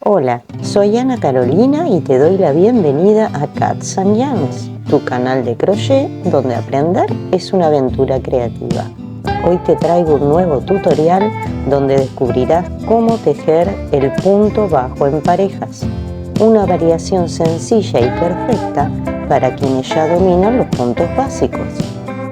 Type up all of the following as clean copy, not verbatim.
Hola, soy Ana Carolina y te doy la bienvenida a Cats and Yarns, tu canal de crochet donde aprender es una aventura creativa. Hoy te traigo un nuevo tutorial donde descubrirás cómo tejer el punto bajo en parejas, una variación sencilla y perfecta para quienes ya dominan los puntos básicos.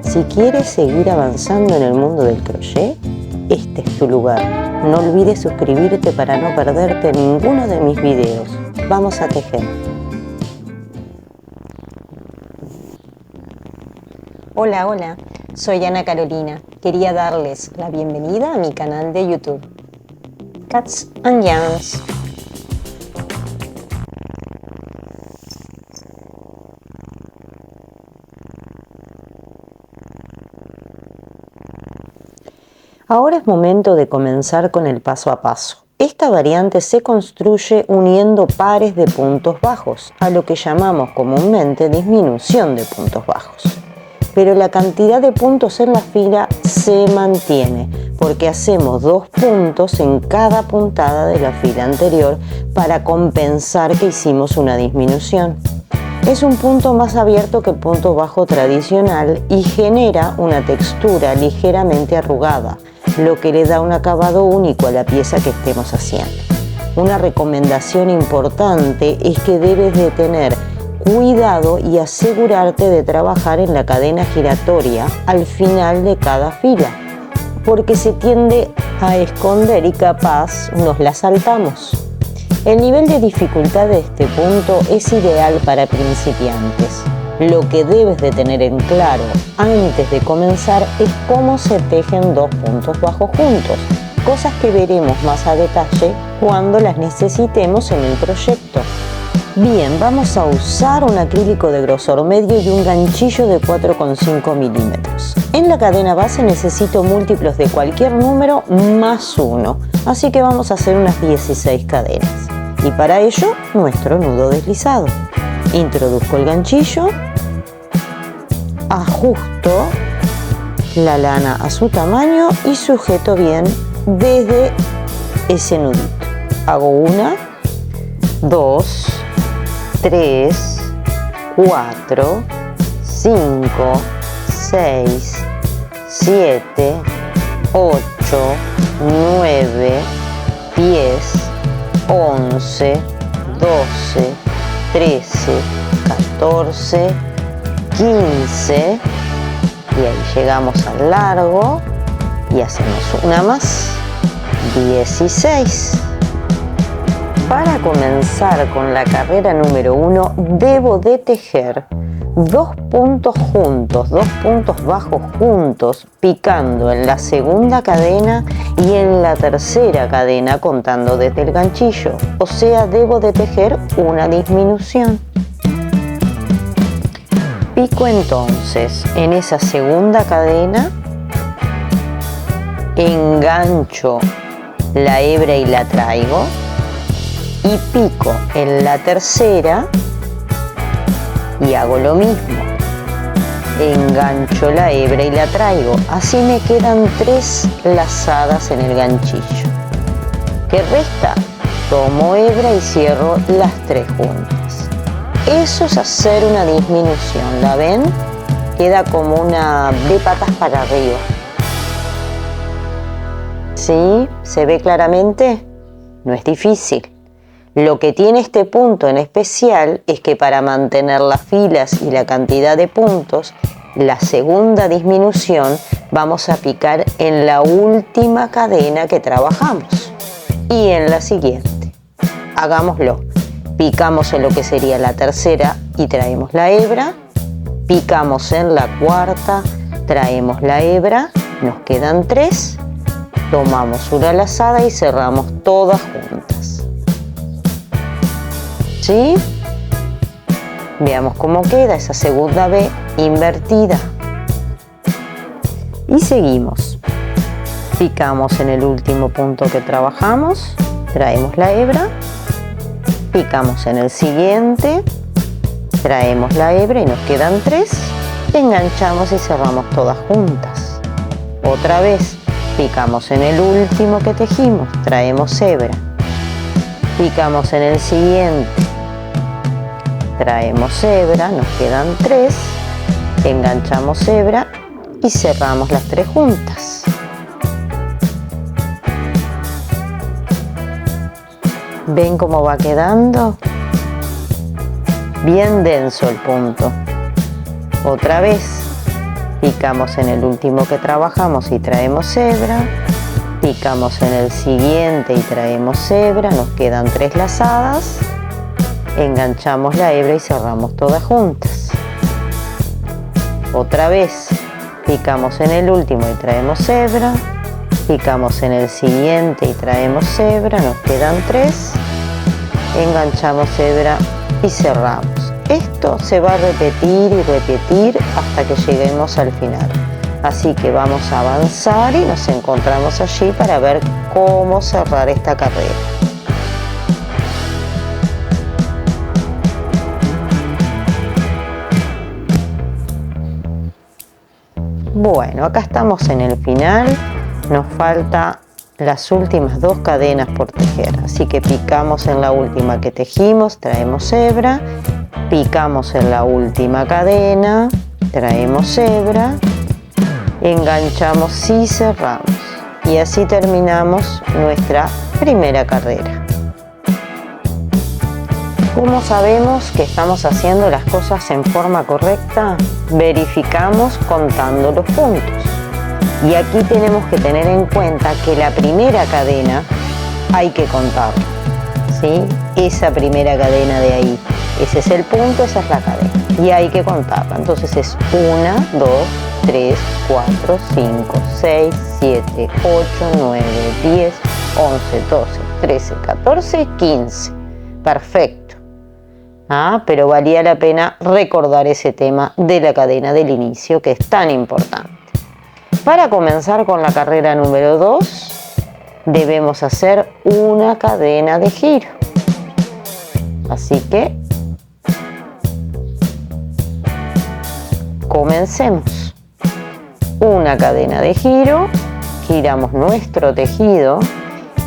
Si quieres seguir avanzando en el mundo del crochet, este es tu lugar. No olvides suscribirte para no perderte ninguno de mis videos. Vamos a tejer. Hola, soy Ana Carolina. Quería darles la bienvenida a mi canal de YouTube, Cats and Yarns. Ahora es momento de comenzar con el paso a paso. Esta variante se construye uniendo pares de puntos bajos, a lo que llamamos comúnmente disminución de puntos bajos. Pero la cantidad de puntos en la fila se mantiene, porque hacemos 2 puntos en cada puntada de la fila anterior para compensar que hicimos una disminución. Es un punto más abierto que el punto bajo tradicional y genera una textura ligeramente arrugada, lo que le da un acabado único a la pieza que estemos haciendo. Una recomendación importante es que debes de tener cuidado y asegurarte de trabajar en la cadena giratoria al final de cada fila, porque se tiende a esconder y capaz nos la saltamos. El nivel de dificultad de este punto es ideal para principiantes. Lo que debes de tener en claro antes de comenzar es cómo se tejen 2 puntos bajos juntos, cosas que veremos más a detalle cuando las necesitemos en el proyecto. Bien, vamos a usar un acrílico de grosor medio y un ganchillo de 4,5 milímetros. En la cadena base necesito múltiplos de cualquier número más 1, así que vamos a hacer unas 16 cadenas. Y para ello, nuestro nudo deslizado. Introduzco el ganchillo, ajusto la lana a su tamaño y sujeto bien desde ese nudito. Hago 1, 2, 3, 4, 5, 6, 7, 8, 9, 10, 11, 12, 13, 14, 15 y ahí llegamos al largo y hacemos una más, 16. Para comenzar con la carrera número 1 debo de tejer 2 puntos juntos, 2 puntos bajos juntos, picando en la segunda cadena y en la tercera cadena contando desde el ganchillo, o sea, debo de tejer una disminución. Pico entonces en esa segunda cadena, engancho la hebra y la traigo y pico en la tercera y hago lo mismo, engancho la hebra y la traigo, así me quedan 3 lazadas en el ganchillo. ¿Qué resta? Tomo hebra y cierro las 3 juntas. Eso es hacer una disminución, ¿la ven? Queda como una de patas para arriba. ¿Sí? ¿Se ve claramente? No es difícil. Lo que tiene este punto en especial es que para mantener las filas y la cantidad de puntos, la segunda disminución vamos a picar en la última cadena que trabajamos y en la siguiente. Hagámoslo. Picamos en lo que sería la tercera y traemos la hebra, picamos en la cuarta, traemos la hebra, nos quedan 3, tomamos una lazada y cerramos todas juntas. ¿Sí? Veamos cómo queda esa segunda B invertida. Y seguimos. Picamos en el último punto que trabajamos, traemos la hebra, picamos en el siguiente, traemos la hebra y nos quedan 3, enganchamos y cerramos todas juntas. Otra vez, picamos en el último que tejimos, traemos hebra, picamos en el siguiente, traemos hebra, nos quedan 3, enganchamos hebra y cerramos las 3 juntas. ¿Ven cómo va quedando? Bien denso el punto. Otra vez, picamos en el último que trabajamos y traemos hebra, picamos en el siguiente y traemos hebra, nos quedan 3 lazadas, enganchamos la hebra y cerramos todas juntas. Otra vez, picamos en el último y traemos hebra, picamos en el siguiente y traemos hebra, nos quedan 3, enganchamos hebra y cerramos. Esto se va a repetir y repetir hasta que lleguemos al final. Así que vamos a avanzar y nos encontramos allí para ver cómo cerrar esta carrera. Bueno, acá estamos en el final. Nos falta las últimas 2 cadenas por tejer. Así que picamos en la última que tejimos, traemos hebra, picamos en la última cadena, traemos hebra, enganchamos y cerramos. Y así terminamos nuestra primera carrera. ¿Cómo sabemos que estamos haciendo las cosas en forma correcta? Verificamos contando los puntos. Y aquí tenemos que tener en cuenta que la primera cadena hay que contarla, ¿sí? Esa primera cadena de ahí, ese es el punto, esa es la cadena y hay que contarla. Entonces es 1, 2, 3, 4, 5, 6, 7, 8, 9, 10, 11, 12, 13, 14, 15. Perfecto. Pero valía la pena recordar ese tema de la cadena del inicio que es tan importante. Para comenzar con la carrera número 2, debemos hacer una cadena de giro. Así que comencemos. Una cadena de giro, giramos nuestro tejido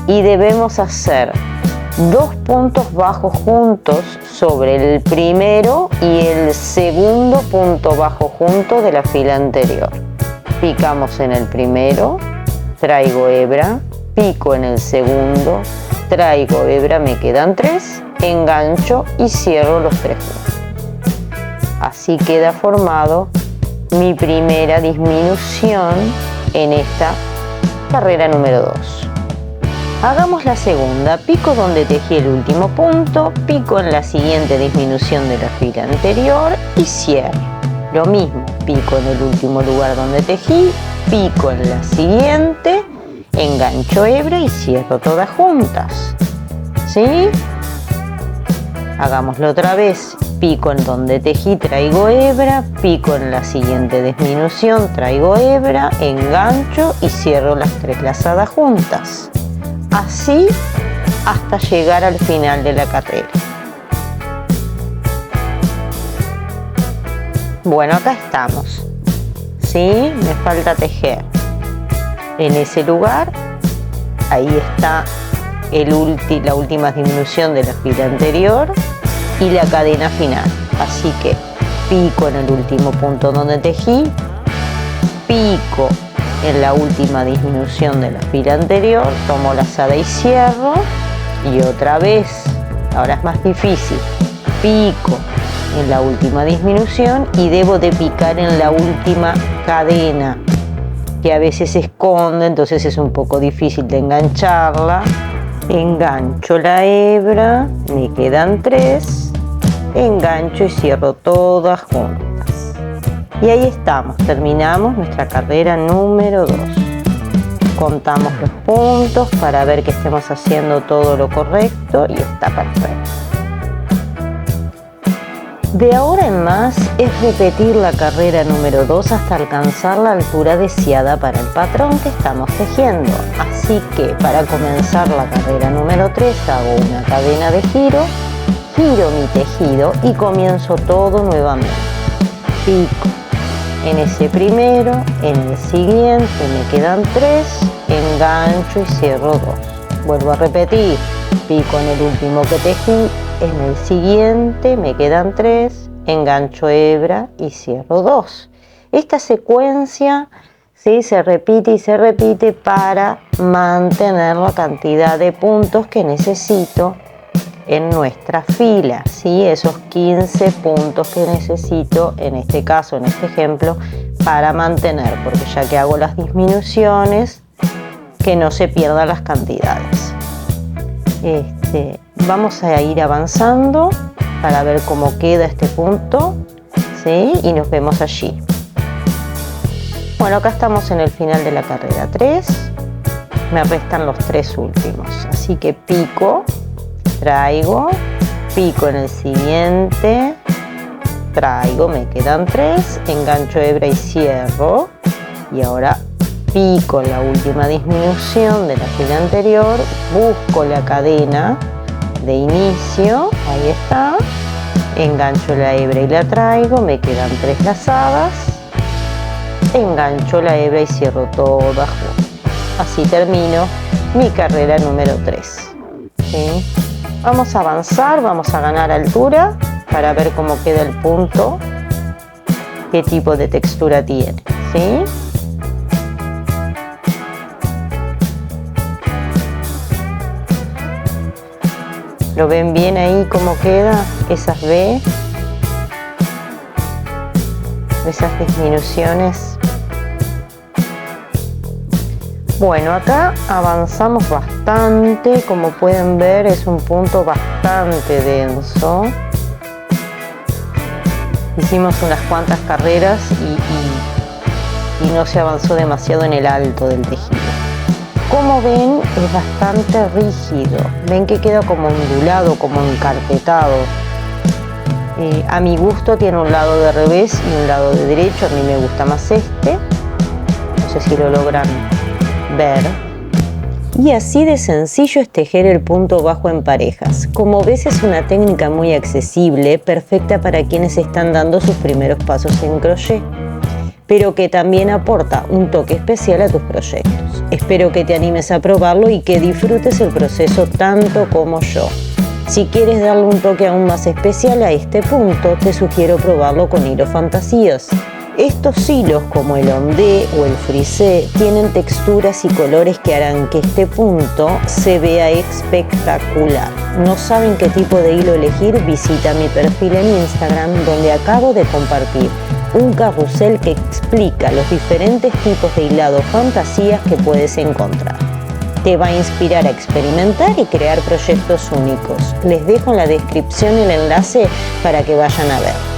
y debemos hacer 2 puntos bajos juntos sobre el primero y el segundo punto bajo junto de la fila anterior. Picamos en el primero, traigo hebra, pico en el segundo, traigo hebra, me quedan 3, engancho y cierro los 3 puntos. Así queda formado mi primera disminución en esta carrera número 2. Hagamos la segunda, pico donde tejí el último punto, pico en la siguiente disminución de la fila anterior y cierro. Lo mismo, pico en el último lugar donde tejí, pico en la siguiente, engancho hebra y cierro todas juntas. ¿Sí? Hagámoslo otra vez, pico en donde tejí, traigo hebra, pico en la siguiente disminución, traigo hebra, engancho y cierro las 3 lazadas juntas. Así hasta llegar al final de la carrera. Bueno, acá estamos. ¿Sí? Me falta tejer. En ese lugar, ahí está la última disminución de la fila anterior y la cadena final. Así que pico en el último punto donde tejí, pico en la última disminución de la fila anterior, tomo lazada y cierro, y otra vez, ahora es más difícil, pico en la última disminución y debo de picar en la última cadena, que a veces se esconde, entonces es un poco difícil de engancharla. Engancho la hebra, me quedan 3, engancho y cierro todas juntas. Y ahí estamos, terminamos nuestra carrera número 2. Contamos los puntos para ver que estemos haciendo todo lo correcto y está perfecto. De ahora en más es repetir la carrera número 2 hasta alcanzar la altura deseada para el patrón que estamos tejiendo. Así que para comenzar la carrera número 3 hago una cadena de giro, giro mi tejido y comienzo todo nuevamente. Pico en ese primero, en el siguiente me quedan 3, engancho y cierro 2. vuelvo a repetir, pico en el último que tejí, en el siguiente me quedan 3, engancho hebra y cierro 2. Esta secuencia, ¿sí?, se repite y se repite para mantener la cantidad de puntos que necesito en nuestra fila, ¿sí? Esos 15 puntos que necesito en este caso, en este ejemplo, para mantener, porque ya que hago las disminuciones, que no se pierdan las cantidades. Vamos a ir avanzando para ver cómo queda este punto, ¿sí? Y nos vemos allí. Bueno, acá estamos en el final de la carrera 3, me restan los 3 últimos, así que pico, traigo, pico en el siguiente, traigo, me quedan 3, engancho hebra y cierro, y ahora pico en la última disminución de la fila anterior, busco la cadena de inicio, ahí está, engancho la hebra y la traigo, me quedan 3 lazadas, engancho la hebra y cierro todas juntas. Así termino mi carrera número 3. ¿Sí? Vamos a avanzar, vamos a ganar altura para ver cómo queda el punto, qué tipo de textura tiene, ¿sí? ¿Lo ven bien ahí cómo queda esas V? Esas disminuciones. Bueno, acá avanzamos bastante, como pueden ver es un punto bastante denso. Hicimos unas cuantas carreras y no se avanzó demasiado en el alto del tejido. Como ven, es bastante rígido. Ven que queda como ondulado, como encarpetado. A mi gusto tiene un lado de revés y un lado de derecho. A mí me gusta más este. No sé si lo logran ver. Y así de sencillo es tejer el punto bajo en parejas. Como ves, es una técnica muy accesible, perfecta para quienes están dando sus primeros pasos en crochet, pero que también aporta un toque especial a tus proyectos. Espero que te animes a probarlo y que disfrutes el proceso tanto como yo. Si quieres darle un toque aún más especial a este punto, te sugiero probarlo con hilos fantasías. Estos hilos, como el ondé o el frisé, tienen texturas y colores que harán que este punto se vea espectacular. ¿No saben qué tipo de hilo elegir? Visita mi perfil en Instagram, donde acabo de compartir un carrusel que explica los diferentes tipos de hilado fantasías que puedes encontrar. Te va a inspirar a experimentar y crear proyectos únicos. Les dejo en la descripción el enlace para que vayan a ver.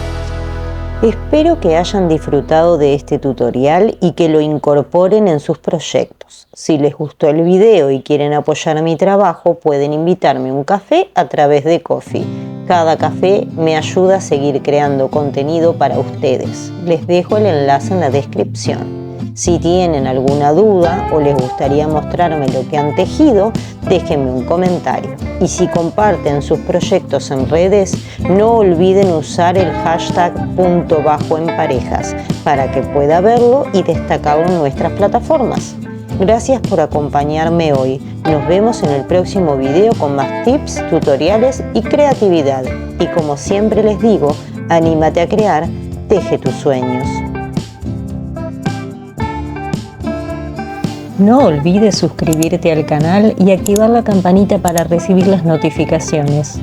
Espero que hayan disfrutado de este tutorial y que lo incorporen en sus proyectos. Si les gustó el video y quieren apoyar mi trabajo, pueden invitarme a un café a través de Ko-fi. Cada café me ayuda a seguir creando contenido para ustedes. Les dejo el enlace en la descripción. Si tienen alguna duda o les gustaría mostrarme lo que han tejido, déjenme un comentario. Y si comparten sus proyectos en redes, no olviden usar el hashtag punto bajo en parejas para que pueda verlo y destacarlo en nuestras plataformas. Gracias por acompañarme hoy. Nos vemos en el próximo video con más tips, tutoriales y creatividad. Y como siempre les digo, anímate a crear, teje tus sueños. No olvides suscribirte al canal y activar la campanita para recibir las notificaciones.